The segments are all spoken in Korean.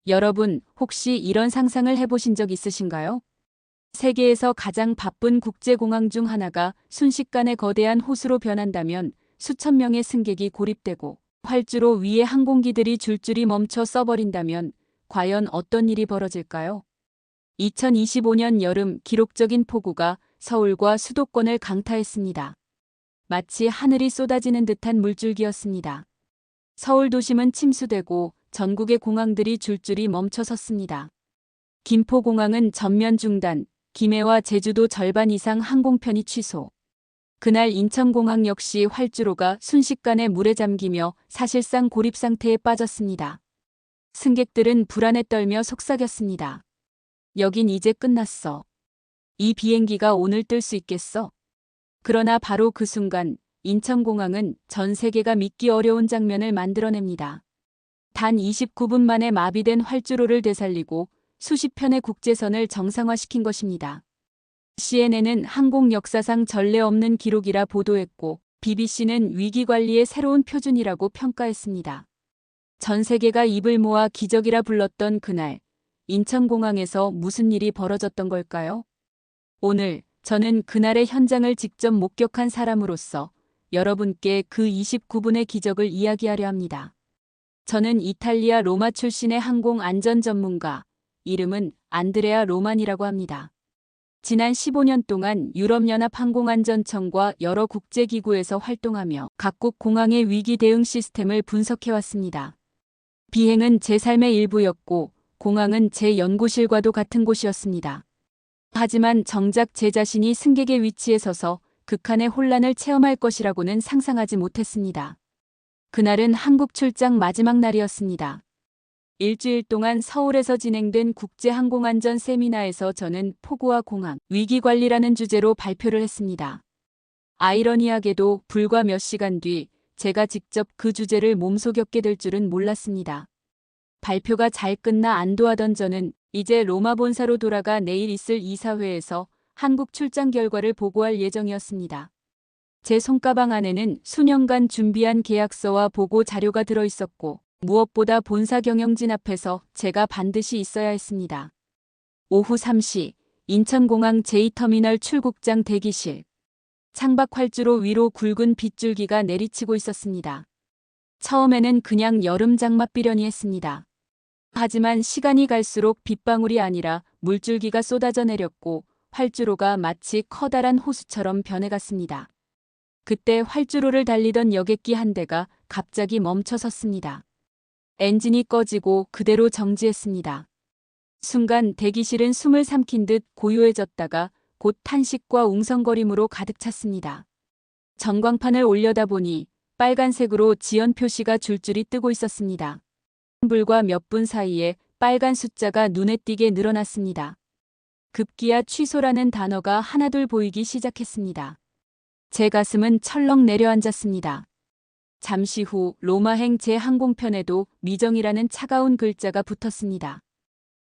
여러분, 혹시 이런 상상을 해보신 적 있으신가요? 세계에서 가장 바쁜 국제공항 중 하나가 순식간에 거대한 호수로 변한다면 수천 명의 승객이 고립되고 활주로 위에 항공기들이 줄줄이 멈춰 써버린다면 과연 어떤 일이 벌어질까요? 2025년 여름 기록적인 폭우가 서울과 수도권을 강타했습니다. 마치 하늘이 쏟아지는 듯한 물줄기였습니다. 서울 도심은 침수되고 전국의 공항들이 줄줄이 멈춰 섰습니다. 김포공항은 전면 중단, 김해와 제주도 절반 이상 항공편이 취소. 그날 인천공항 역시 활주로가 순식간에 물에 잠기며 사실상 고립 상태에 빠졌습니다. 승객들은 불안에 떨며 속삭였습니다. 여긴 이제 끝났어. 이 비행기가 오늘 뜰 수 있겠어? 그러나 바로 그 순간 인천공항은 전 세계가 믿기 어려운 장면을 만들어냅니다. 단 29분 만에 마비된 활주로를 되살리고 수십 편의 국제선을 정상화시킨 것입니다. CNN은 항공 역사상 전례 없는 기록이라 보도했고 BBC는 위기관리의 새로운 표준이라고 평가했습니다. 전 세계가 입을 모아 기적이라 불렀던 그날, 인천공항에서 무슨 일이 벌어졌던 걸까요? 오늘 저는 그날의 현장을 직접 목격한 사람으로서 여러분께 그 29분의 기적을 이야기하려 합니다. 저는 이탈리아 로마 출신의 항공 안전 전문가, 이름은 안드레아 로만이라고 합니다. 지난 15년 동안 유럽연합 항공안전청과 여러 국제기구에서 활동하며 각국 공항의 위기 대응 시스템을 분석해왔습니다. 비행은 제 삶의 일부였고 공항은 제 연구실과도 같은 곳이었습니다. 하지만 정작 제 자신이 승객의 위치에 서서 극한의 혼란을 체험할 것이라고는 상상하지 못했습니다. 그날은 한국 출장 마지막 날이었습니다. 일주일 동안 서울에서 진행된 국제항공안전 세미나에서 저는 폭우와 공항, 위기관리라는 주제로 발표를 했습니다. 아이러니하게도 불과 몇 시간 뒤 제가 직접 그 주제를 몸소 겪게 될 줄은 몰랐습니다. 발표가 잘 끝나 안도하던 저는 이제 로마 본사로 돌아가 내일 있을 이사회에서 한국 출장 결과를 보고할 예정이었습니다. 제 손가방 안에는 수년간 준비한 계약서와 보고 자료가 들어있었고 무엇보다 본사 경영진 앞에서 제가 반드시 있어야 했습니다. 오후 3시 인천공항 제2터미널 출국장 대기실. 창밖 활주로 위로 굵은 빗줄기가 내리치고 있었습니다. 처음에는 그냥 여름 장맛 비련이 했습니다. 하지만 시간이 갈수록 빗방울이 아니라 물줄기가 쏟아져 내렸고 활주로가 마치 커다란 호수처럼 변해갔습니다. 그때 활주로를 달리던 여객기 한 대가 갑자기 멈춰 섰습니다. 엔진이 꺼지고 그대로 정지했습니다. 순간 대기실은 숨을 삼킨 듯 고요해졌다가 곧 탄식과 웅성거림으로 가득 찼습니다. 전광판을 올려다보니 빨간색으로 지연 표시가 줄줄이 뜨고 있었습니다. 불과 몇 분 사이에 빨간 숫자가 눈에 띄게 늘어났습니다. 급기야 취소라는 단어가 하나둘 보이기 시작했습니다. 제 가슴은 철렁 내려앉았습니다. 잠시 후 로마행 제 항공편에도 미정이라는 차가운 글자가 붙었습니다.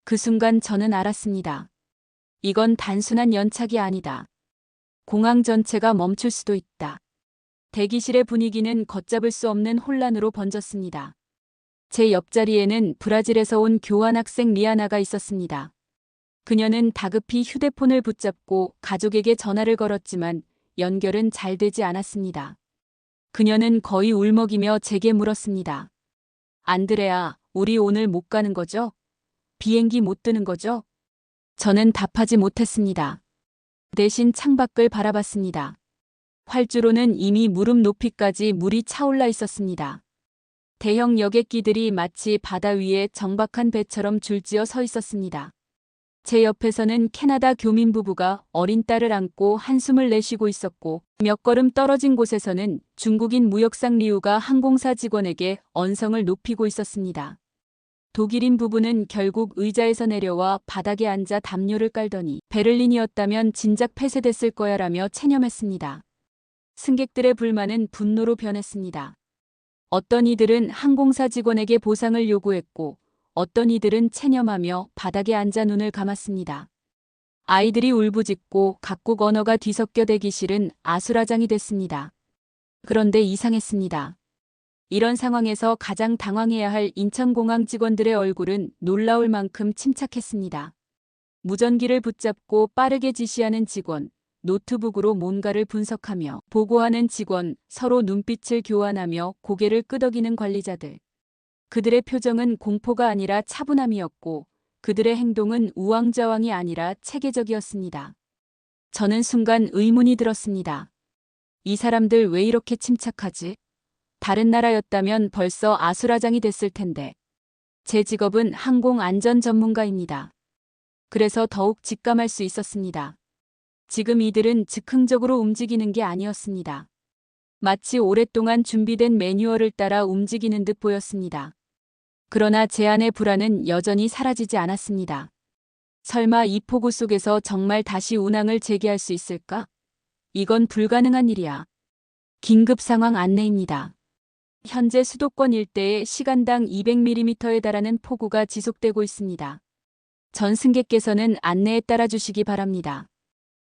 그 순간 저는 알았습니다. 이건 단순한 연착이 아니다. 공항 전체가 멈출 수도 있다. 대기실의 분위기는 걷잡을 수 없는 혼란으로 번졌습니다. 제 옆자리에는 브라질에서 온 교환학생 리아나가 있었습니다. 그녀는 다급히 휴대폰을 붙잡고 가족에게 전화를 걸었지만 연결은 잘 되지 않았습니다. 그녀는 거의 울먹이며 제게 물었습니다. 안드레아, 우리 오늘 못 가는 거죠? 비행기 못 뜨는 거죠? 저는 답하지 못했습니다. 대신 창밖을 바라봤습니다. 활주로는 이미 무릎 높이까지 물이 차올라 있었습니다. 대형 여객기들이 마치 바다 위에 정박한 배처럼 줄지어 서 있었습니다. 제 옆에서는 캐나다 교민 부부가 어린 딸을 안고 한숨을 내쉬고 있었고 몇 걸음 떨어진 곳에서는 중국인 무역상 리우가 항공사 직원에게 언성을 높이고 있었습니다. 독일인 부부는 결국 의자에서 내려와 바닥에 앉아 담요를 깔더니 베를린이었다면 진작 폐쇄됐을 거야라며 체념했습니다. 승객들의 불만은 분노로 변했습니다. 어떤 이들은 항공사 직원에게 보상을 요구했고 어떤 이들은 체념하며 바닥에 앉아 눈을 감았습니다. 아이들이 울부짖고 각국 언어가 뒤섞여 대기실은 아수라장이 됐습니다. 그런데 이상했습니다. 이런 상황에서 가장 당황해야 할 인천공항 직원들의 얼굴은 놀라울 만큼 침착했습니다. 무전기를 붙잡고 빠르게 지시하는 직원, 노트북으로 뭔가를 분석하며 보고하는 직원, 서로 눈빛을 교환하며 고개를 끄덕이는 관리자들. 그들의 표정은 공포가 아니라 차분함이었고 그들의 행동은 우왕좌왕이 아니라 체계적이었습니다. 저는 순간 의문이 들었습니다. 이 사람들 왜 이렇게 침착하지? 다른 나라였다면 벌써 아수라장이 됐을 텐데. 제 직업은 항공안전 전문가입니다. 그래서 더욱 직감할 수 있었습니다. 지금 이들은 즉흥적으로 움직이는 게 아니었습니다. 마치 오랫동안 준비된 매뉴얼을 따라 움직이는 듯 보였습니다. 그러나 제 안의 불안은 여전히 사라지지 않았습니다. 설마 이 폭우 속에서 정말 다시 운항을 재개할 수 있을까? 이건 불가능한 일이야. 긴급 상황 안내입니다. 현재 수도권 일대에 시간당 200mm에 달하는 폭우가 지속되고 있습니다. 전 승객께서는 안내에 따라 주시기 바랍니다.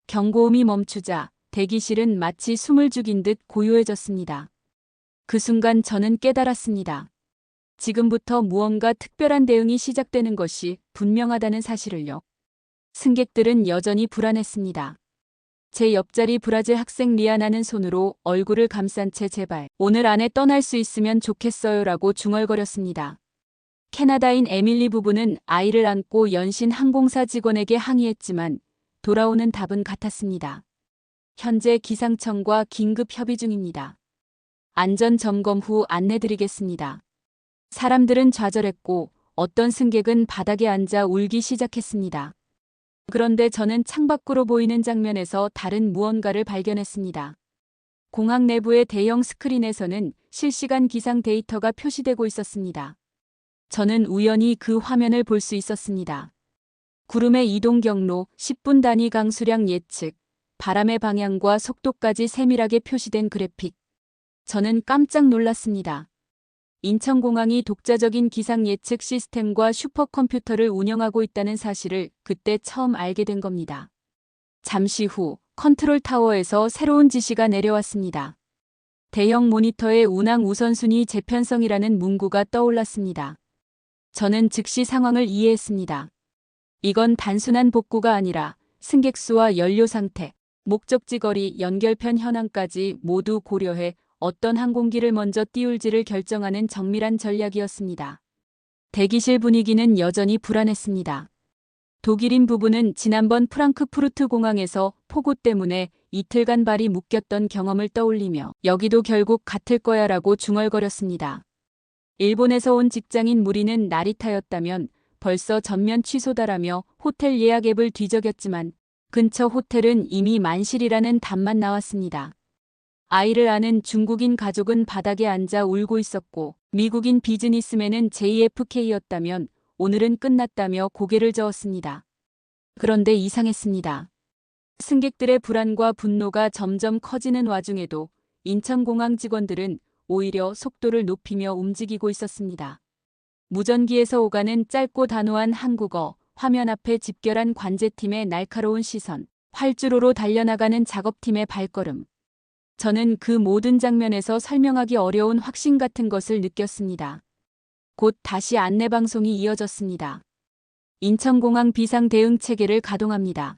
경고음이 멈추자 대기실은 마치 숨을 죽인 듯 고요해졌습니다. 그 순간 저는 깨달았습니다. 지금부터 무언가 특별한 대응이 시작되는 것이 분명하다는 사실을요. 승객들은 여전히 불안했습니다. 제 옆자리 브라질 학생 리아나는 손으로 얼굴을 감싼 채 제발 오늘 안에 떠날 수 있으면 좋겠어요라고 중얼거렸습니다. 캐나다인 에밀리 부부는 아이를 안고 연신 항공사 직원에게 항의했지만 돌아오는 답은 같았습니다. 현재 기상청과 긴급 협의 중입니다. 안전 점검 후 안내드리겠습니다. 사람들은 좌절했고 어떤 승객은 바닥에 앉아 울기 시작했습니다. 그런데 저는 창밖으로 보이는 장면에서 다른 무언가를 발견했습니다. 공항 내부의 대형 스크린에서는 실시간 기상 데이터가 표시되고 있었습니다. 저는 우연히 그 화면을 볼 수 있었습니다. 구름의 이동 경로, 10분 단위 강수량 예측, 바람의 방향과 속도까지 세밀하게 표시된 그래픽. 저는 깜짝 놀랐습니다. 인천공항이 독자적인 기상 예측 시스템과 슈퍼컴퓨터를 운영하고 있다는 사실을 그때 처음 알게 된 겁니다. 잠시 후 컨트롤 타워에서 새로운 지시가 내려왔습니다. 대형 모니터에 운항 우선순위 재편성이라는 문구가 떠올랐습니다. 저는 즉시 상황을 이해했습니다. 이건 단순한 복구가 아니라 승객 수와 연료 상태, 목적지 거리, 연결편 현황까지 모두 고려해 어떤 항공기를 먼저 띄울지를 결정하는 정밀한 전략이었습니다. 대기실 분위기는 여전히 불안했습니다. 독일인 부부는 지난번 프랑크푸르트 공항에서 폭우 때문에 이틀간 발이 묶였던 경험을 떠올리며 여기도 결국 같을 거야라고 중얼거렸습니다. 일본에서 온 직장인 무리는 나리타였다면 벌써 전면 취소다라며 호텔 예약 앱을 뒤적였지만 근처 호텔은 이미 만실이라는 답만 나왔습니다. 아이를 아는 중국인 가족은 바닥에 앉아 울고 있었고 미국인 비즈니스맨은 JFK였다면 오늘은 끝났다며 고개를 저었습니다. 그런데 이상했습니다. 승객들의 불안과 분노가 점점 커지는 와중에도 인천공항 직원들은 오히려 속도를 높이며 움직이고 있었습니다. 무전기에서 오가는 짧고 단호한 한국어, 화면 앞에 집결한 관제팀의 날카로운 시선, 활주로로 달려나가는 작업팀의 발걸음. 저는 그 모든 장면에서 설명하기 어려운 확신 같은 것을 느꼈습니다. 곧 다시 안내방송이 이어졌습니다. 인천공항 비상대응 체계를 가동합니다.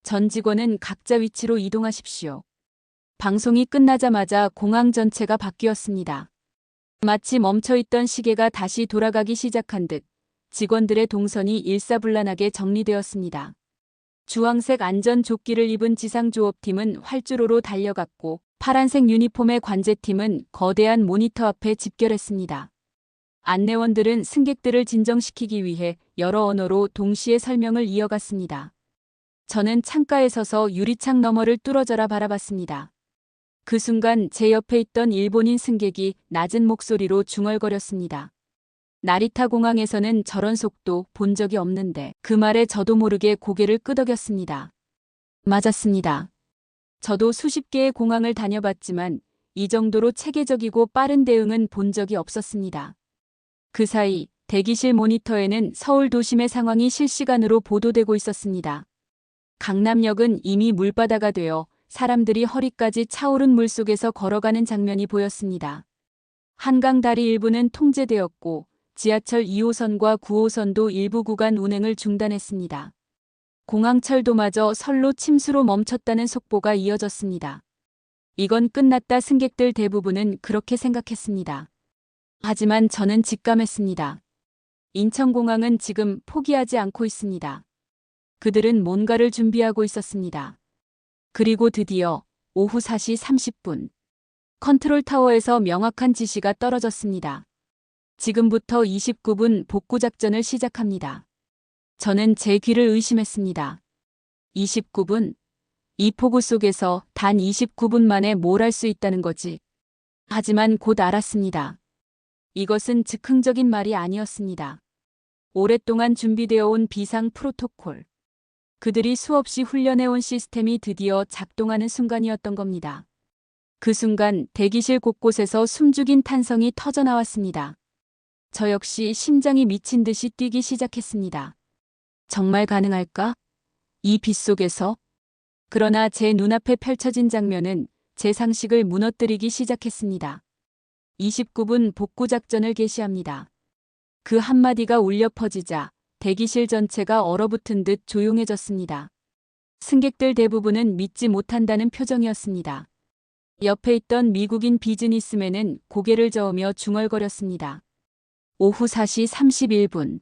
전 직원은 각자 위치로 이동하십시오. 방송이 끝나자마자 공항 전체가 바뀌었습니다. 마치 멈춰있던 시계가 다시 돌아가기 시작한 듯 직원들의 동선이 일사불란하게 정리되었습니다. 주황색 안전조끼를 입은 지상조업팀은 활주로로 달려갔고 파란색 유니폼의 관제팀은 거대한 모니터 앞에 집결했습니다. 안내원들은 승객들을 진정시키기 위해 여러 언어로 동시에 설명을 이어갔습니다. 저는 창가에 서서 유리창 너머를 뚫어져라 바라봤습니다. 그 순간 제 옆에 있던 일본인 승객이 낮은 목소리로 중얼거렸습니다. 나리타 공항에서는 저런 속도 본 적이 없는데 그 말에 저도 모르게 고개를 끄덕였습니다. 맞았습니다. 저도 수십 개의 공항을 다녀봤지만 이 정도로 체계적이고 빠른 대응은 본 적이 없었습니다. 그 사이 대기실 모니터에는 서울 도심의 상황이 실시간으로 보도되고 있었습니다. 강남역은 이미 물바다가 되어 사람들이 허리까지 차오른 물속에서 걸어가는 장면이 보였습니다. 한강 다리 일부는 통제되었고 지하철 2호선과 9호선도 일부 구간 운행을 중단했습니다. 공항철도마저 선로 침수로 멈췄다는 속보가 이어졌습니다. 이건 끝났다. 승객들 대부분은 그렇게 생각했습니다. 하지만 저는 직감했습니다. 인천공항은 지금 포기하지 않고 있습니다. 그들은 뭔가를 준비하고 있었습니다. 그리고 드디어 오후 4시 30분. 컨트롤타워에서 명확한 지시가 떨어졌습니다. 지금부터 29분 복구작전을 시작합니다. 저는 제 귀를 의심했습니다. 29분? 이 폭우 속에서 단 29분 만에 뭘 할 수 있다는 거지. 하지만 곧 알았습니다. 이것은 즉흥적인 말이 아니었습니다. 오랫동안 준비되어 온 비상 프로토콜. 그들이 수없이 훈련해온 시스템이 드디어 작동하는 순간이었던 겁니다. 그 순간 대기실 곳곳에서 숨죽인 탄성이 터져나왔습니다. 저 역시 심장이 미친 듯이 뛰기 시작했습니다. 정말 가능할까? 이 빗속에서? 그러나 제 눈앞에 펼쳐진 장면은 제 상식을 무너뜨리기 시작했습니다. 29분 복구작전을 개시합니다. 그 한마디가 울려 퍼지자 대기실 전체가 얼어붙은 듯 조용해졌습니다. 승객들 대부분은 믿지 못한다는 표정이었습니다. 옆에 있던 미국인 비즈니스맨은 고개를 저으며 중얼거렸습니다. 오후 4시 31분.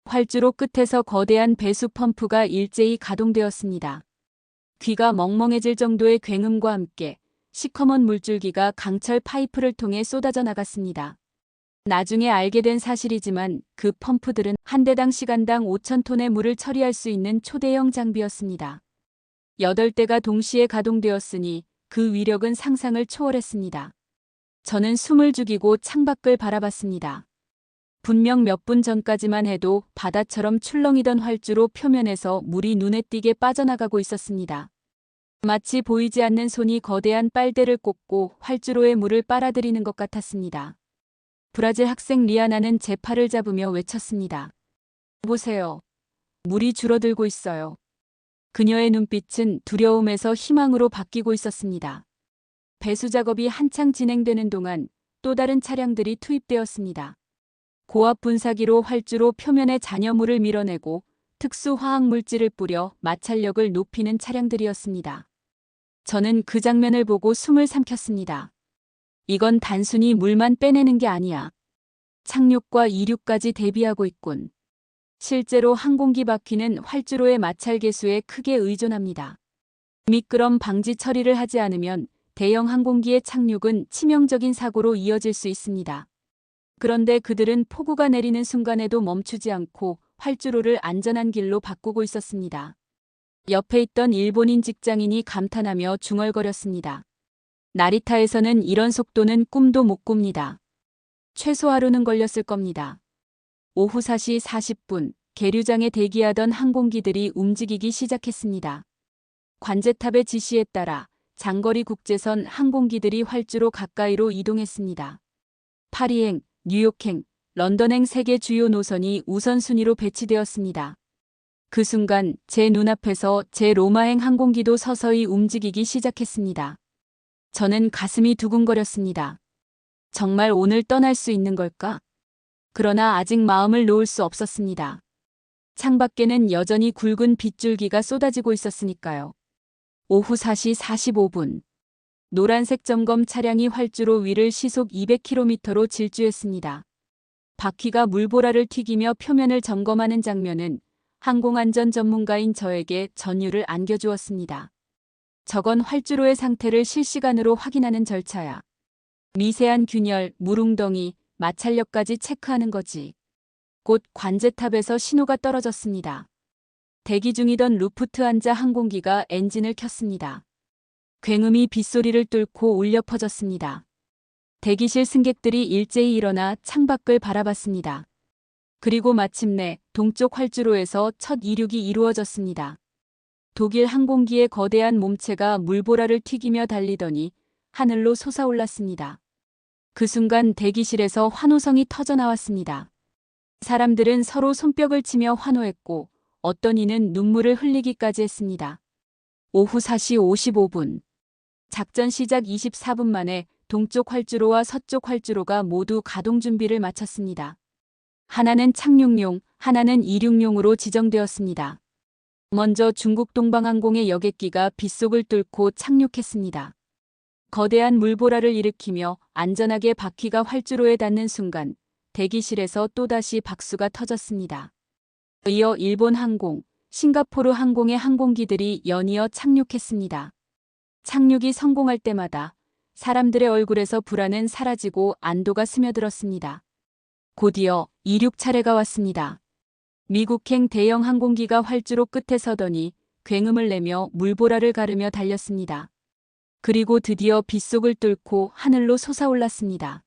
활주로 끝에서 거대한 배수 펌프가 일제히 가동되었습니다. 귀가 멍멍해질 정도의 굉음과 함께 시커먼 물줄기가 강철 파이프를 통해 쏟아져 나갔습니다. 나중에 알게 된 사실이지만 그 펌프들은 한 대당 시간당 5,000톤의 물을 처리할 수 있는 초대형 장비였습니다. 8대가 동시에 가동되었으니 그 위력은 상상을 초월했습니다. 저는 숨을 죽이고 창밖을 바라봤습니다. 분명 몇 분 전까지만 해도 바다처럼 출렁이던 활주로 표면에서 물이 눈에 띄게 빠져나가고 있었습니다. 마치 보이지 않는 손이 거대한 빨대를 꽂고 활주로에 물을 빨아들이는 것 같았습니다. 브라질 학생 리아나는 제 팔을 잡으며 외쳤습니다. 보세요. 물이 줄어들고 있어요. 그녀의 눈빛은 두려움에서 희망으로 바뀌고 있었습니다. 배수 작업이 한창 진행되는 동안 또 다른 차량들이 투입되었습니다. 고압 분사기로 활주로 표면의 잔여물을 밀어내고 특수 화학 물질을 뿌려 마찰력을 높이는 차량들이었습니다. 저는 그 장면을 보고 숨을 삼켰습니다. 이건 단순히 물만 빼내는 게 아니야. 착륙과 이륙까지 대비하고 있군. 실제로 항공기 바퀴는 활주로의 마찰 계수에 크게 의존합니다. 미끄럼 방지 처리를 하지 않으면 대형 항공기의 착륙은 치명적인 사고로 이어질 수 있습니다. 그런데 그들은 폭우가 내리는 순간에도 멈추지 않고 활주로를 안전한 길로 바꾸고 있었습니다. 옆에 있던 일본인 직장인이 감탄하며 중얼거렸습니다. 나리타에서는 이런 속도는 꿈도 못 꿉니다. 최소 하루는 걸렸을 겁니다. 오후 4시 40분, 계류장에 대기하던 항공기들이 움직이기 시작했습니다. 관제탑의 지시에 따라 장거리 국제선 항공기들이 활주로 가까이로 이동했습니다. 파리행, 뉴욕행, 런던행 3개 주요 노선이 우선순위로 배치되었습니다. 그 순간 제 눈앞에서 제 로마행 항공기도 서서히 움직이기 시작했습니다. 저는 가슴이 두근거렸습니다. 정말 오늘 떠날 수 있는 걸까? 그러나 아직 마음을 놓을 수 없었습니다. 창밖에는 여전히 굵은 빗줄기가 쏟아지고 있었으니까요. 오후 4시 45분. 노란색 점검 차량이 활주로 위를 시속 200km로 질주했습니다. 바퀴가 물보라를 튀기며 표면을 점검하는 장면은 항공안전 전문가인 저에게 전율을 안겨주었습니다. 저건 활주로의 상태를 실시간으로 확인하는 절차야. 미세한 균열, 물웅덩이, 마찰력까지 체크하는 거지. 곧 관제탑에서 신호가 떨어졌습니다. 대기 중이던 루프트한자 항공기가 엔진을 켰습니다. 굉음이 빗소리를 뚫고 울려 퍼졌습니다. 대기실 승객들이 일제히 일어나 창밖을 바라봤습니다. 그리고 마침내 동쪽 활주로에서 첫 이륙이 이루어졌습니다. 독일 항공기의 거대한 몸체가 물보라를 튀기며 달리더니 하늘로 솟아올랐습니다. 그 순간 대기실에서 환호성이 터져나왔습니다. 사람들은 서로 손뼉을 치며 환호했고 어떤 이는 눈물을 흘리기까지 했습니다. 오후 4시 55분. 작전 시작 24분 만에 동쪽 활주로와 서쪽 활주로가 모두 가동 준비를 마쳤습니다. 하나는 착륙용, 하나는 이륙용으로 지정되었습니다. 먼저 중국 동방항공의 여객기가 빗속을 뚫고 착륙했습니다. 거대한 물보라를 일으키며 안전하게 바퀴가 활주로에 닿는 순간 대기실에서 또다시 박수가 터졌습니다. 이어 일본 항공, 싱가포르 항공의 항공기들이 연이어 착륙했습니다. 착륙이 성공할 때마다 사람들의 얼굴에서 불안은 사라지고 안도가 스며들었습니다. 곧이어 이륙 차례가 왔습니다. 미국행 대형 항공기가 활주로 끝에 서더니 굉음을 내며 물보라를 가르며 달렸습니다. 그리고 드디어 빗속을 뚫고 하늘로 솟아올랐습니다.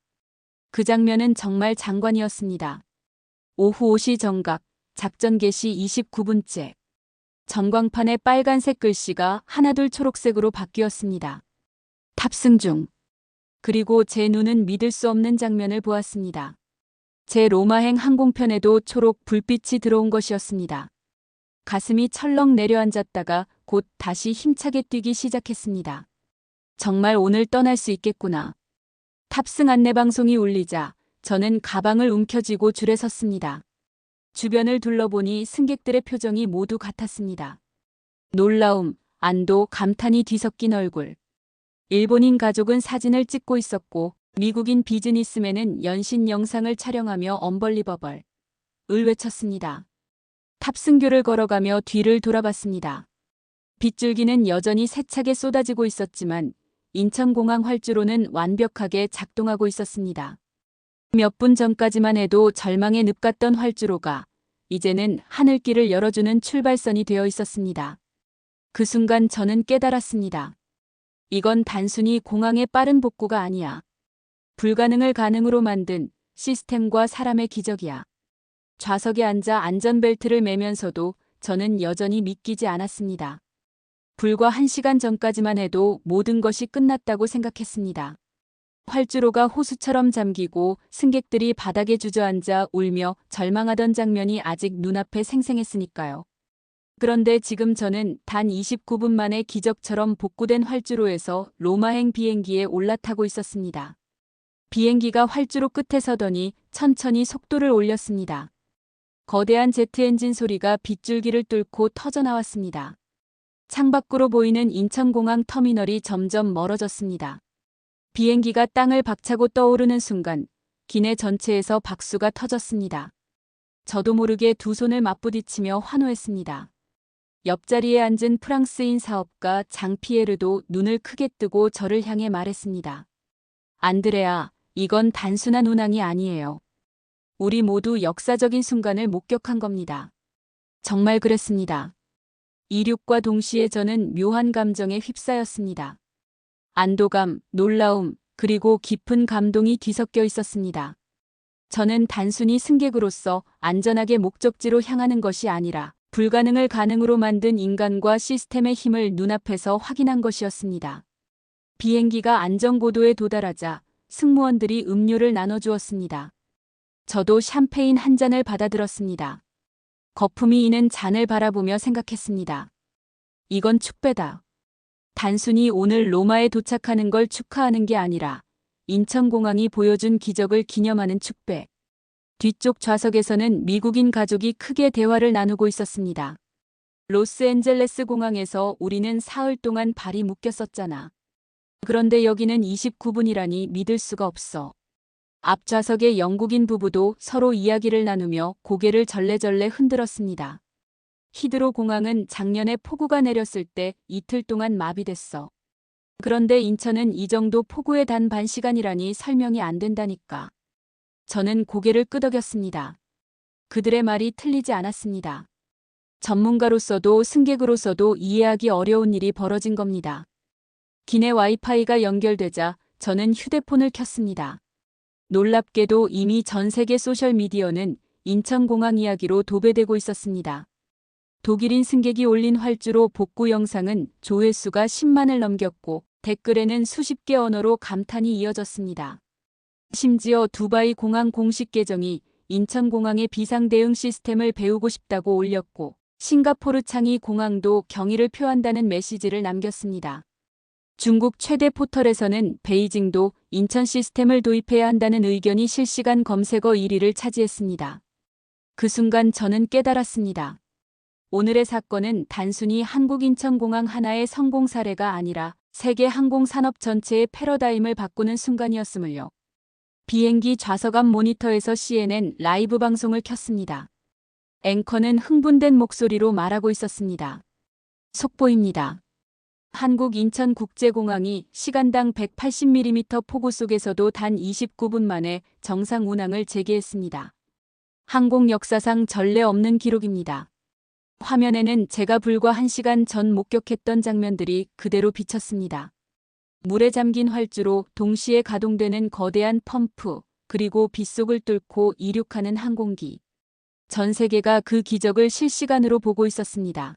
그 장면은 정말 장관이었습니다. 오후 5시 정각, 작전 개시 29분째. 전광판에 빨간색 글씨가 하나둘 초록색으로 바뀌었습니다. 탑승 중. 그리고 제 눈은 믿을 수 없는 장면을 보았습니다. 제 로마행 항공편에도 초록 불빛이 들어온 것이었습니다. 가슴이 철렁 내려앉았다가 곧 다시 힘차게 뛰기 시작했습니다. 정말 오늘 떠날 수 있겠구나. 탑승 안내방송이 울리자 저는 가방을 움켜쥐고 줄에 섰습니다. 주변을 둘러보니 승객들의 표정이 모두 같았습니다. 놀라움, 안도, 감탄이 뒤섞인 얼굴. 일본인 가족은 사진을 찍고 있었고 미국인 비즈니스맨은 연신 영상을 촬영하며 언벌리버벌 을 외쳤습니다. 탑승교를 걸어가며 뒤를 돌아봤습니다. 빗줄기는 여전히 세차게 쏟아지고 있었지만 인천공항 활주로는 완벽하게 작동하고 있었습니다. 몇 분 전까지만 해도 절망의 늪 같던 활주로가 이제는 하늘길을 열어주는 출발선이 되어 있었습니다. 그 순간 저는 깨달았습니다. 이건 단순히 공항의 빠른 복구가 아니야. 불가능을 가능으로 만든 시스템과 사람의 기적이야. 좌석에 앉아 안전벨트를 매면서도 저는 여전히 믿기지 않았습니다. 불과 1시간 전까지만 해도 모든 것이 끝났다고 생각했습니다. 활주로가 호수처럼 잠기고 승객들이 바닥에 주저앉아 울며 절망하던 장면이 아직 눈앞에 생생했으니까요. 그런데 지금 저는 단 29분 만에 기적처럼 복구된 활주로에서 로마행 비행기에 올라타고 있었습니다. 비행기가 활주로 끝에 서더니 천천히 속도를 올렸습니다. 거대한 제트 엔진 소리가 빗줄기를 뚫고 터져나왔습니다. 창밖으로 보이는 인천공항 터미널이 점점 멀어졌습니다. 비행기가 땅을 박차고 떠오르는 순간 기내 전체에서 박수가 터졌습니다. 저도 모르게 두 손을 맞부딪히며 환호했습니다. 옆자리에 앉은 프랑스인 사업가 장피에르도 눈을 크게 뜨고 저를 향해 말했습니다. 안드레아, 이건 단순한 운항이 아니에요. 우리 모두 역사적인 순간을 목격한 겁니다. 정말 그랬습니다. 이륙과 동시에 저는 묘한 감정에 휩싸였습니다. 안도감, 놀라움, 그리고 깊은 감동이 뒤섞여 있었습니다. 저는 단순히 승객으로서 안전하게 목적지로 향하는 것이 아니라 불가능을 가능으로 만든 인간과 시스템의 힘을 눈앞에서 확인한 것이었습니다. 비행기가 안전고도에 도달하자 승무원들이 음료를 나눠주었습니다. 저도 샴페인 한 잔을 받아들었습니다. 거품이 이는 잔을 바라보며 생각했습니다. 이건 축배다. 단순히 오늘 로마에 도착하는 걸 축하하는 게 아니라 인천공항이 보여준 기적을 기념하는 축배. 뒤쪽 좌석에서는 미국인 가족이 크게 대화를 나누고 있었습니다. 로스앤젤레스 공항에서 우리는 사흘 동안 발이 묶였었잖아. 그런데 여기는 29분이라니 믿을 수가 없어. 앞좌석의 영국인 부부도 서로 이야기를 나누며 고개를 절레절레 흔들었습니다. 히드로 공항은 작년에 폭우가 내렸을 때 이틀 동안 마비됐어. 그런데 인천은 이 정도 폭우에 단 반 시간이라니 설명이 안 된다니까. 저는 고개를 끄덕였습니다. 그들의 말이 틀리지 않았습니다. 전문가로서도 승객으로서도 이해하기 어려운 일이 벌어진 겁니다. 기내 와이파이가 연결되자 저는 휴대폰을 켰습니다. 놀랍게도 이미 전 세계 소셜미디어는 인천공항 이야기로 도배되고 있었습니다. 독일인 승객이 올린 활주로 복구 영상은 조회수가 10만을 넘겼고 댓글에는 수십 개 언어로 감탄이 이어졌습니다. 심지어 두바이 공항 공식 계정이 인천공항의 비상대응 시스템을 배우고 싶다고 올렸고 싱가포르 창이 공항도 경의를 표한다는 메시지를 남겼습니다. 중국 최대 포털에서는 베이징도 인천 시스템을 도입해야 한다는 의견이 실시간 검색어 1위를 차지했습니다. 그 순간 저는 깨달았습니다. 오늘의 사건은 단순히 한국 인천공항 하나의 성공 사례가 아니라 세계 항공산업 전체의 패러다임을 바꾸는 순간이었음을요. 비행기 좌석 앞 모니터에서 CNN 라이브 방송을 켰습니다. 앵커는 흥분된 목소리로 말하고 있었습니다. 속보입니다. 한국 인천국제공항이 시간당 180mm 폭우 속에서도 단 29분 만에 정상 운항을 재개했습니다. 항공 역사상 전례 없는 기록입니다. 화면에는 제가 불과 1시간 전 목격했던 장면들이 그대로 비쳤습니다. 물에 잠긴 활주로 동시에 가동되는 거대한 펌프, 그리고 빗속을 뚫고 이륙하는 항공기. 전 세계가 그 기적을 실시간으로 보고 있었습니다.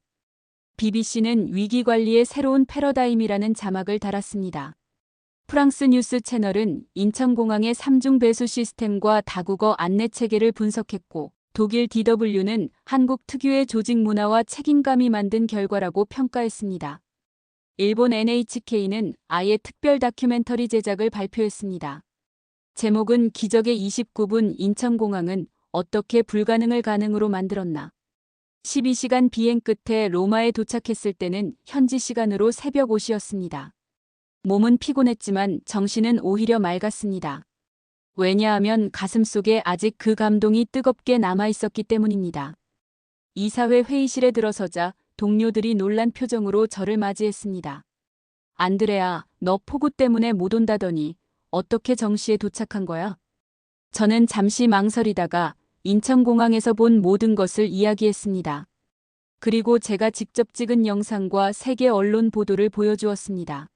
BBC는 위기관리의 새로운 패러다임이라는 자막을 달았습니다. 프랑스 뉴스 채널은 인천공항의 3중 배수 시스템과 다국어 안내 체계를 분석했고, 독일 DW는 한국 특유의 조직 문화와 책임감이 만든 결과라고 평가했습니다. 일본 NHK는 아예 특별 다큐멘터리 제작을 발표했습니다. 제목은 기적의 29분 인천공항은 어떻게 불가능을 가능으로 만들었나. 12시간 비행 끝에 로마에 도착했을 때는 현지 시간으로 새벽 5시였습니다. 몸은 피곤했지만 정신은 오히려 맑았습니다. 왜냐하면 가슴속에 아직 그 감동이 뜨겁게 남아있었기 때문입니다. 이사회 회의실에 들어서자 동료들이 놀란 표정으로 저를 맞이했습니다. 안드레아, 너 폭우 때문에 못 온다더니 어떻게 정시에 도착한 거야? 저는 잠시 망설이다가 인천공항에서 본 모든 것을 이야기했습니다. 그리고 제가 직접 찍은 영상과 세계 언론 보도를 보여주었습니다.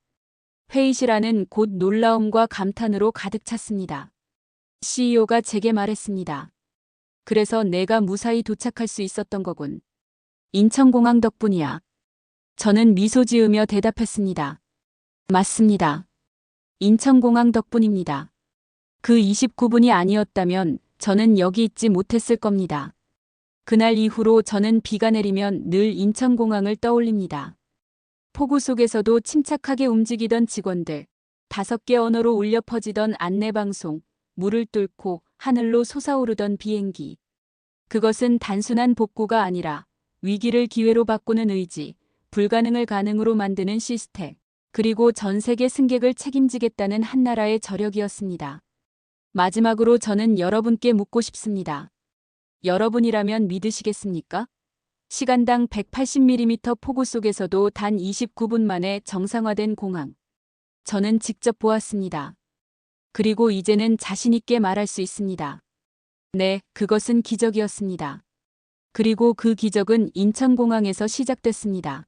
회의실 안은 곧 놀라움과 감탄으로 가득 찼습니다. CEO가 제게 말했습니다. 그래서 내가 무사히 도착할 수 있었던 거군. 인천공항 덕분이야. 저는 미소 지으며 대답했습니다. 맞습니다. 인천공항 덕분입니다. 그 29분이 아니었다면 저는 여기 있지 못했을 겁니다. 그날 이후로 저는 비가 내리면 늘 인천공항을 떠올립니다. 폭우 속에서도 침착하게 움직이던 직원들, 5개 언어로 울려 퍼지던 안내방송, 물을 뚫고 하늘로 솟아오르던 비행기. 그것은 단순한 복구가 아니라 위기를 기회로 바꾸는 의지, 불가능을 가능으로 만드는 시스템, 그리고 전 세계 승객을 책임지겠다는 한나라의 저력이었습니다. 마지막으로 저는 여러분께 묻고 싶습니다. 여러분이라면 믿으시겠습니까? 시간당 180mm 폭우 속에서도 단 29분 만에 정상화된 공항. 저는 직접 보았습니다. 그리고 이제는 자신 있게 말할 수 있습니다. 네, 그것은 기적이었습니다. 그리고 그 기적은 인천공항에서 시작됐습니다.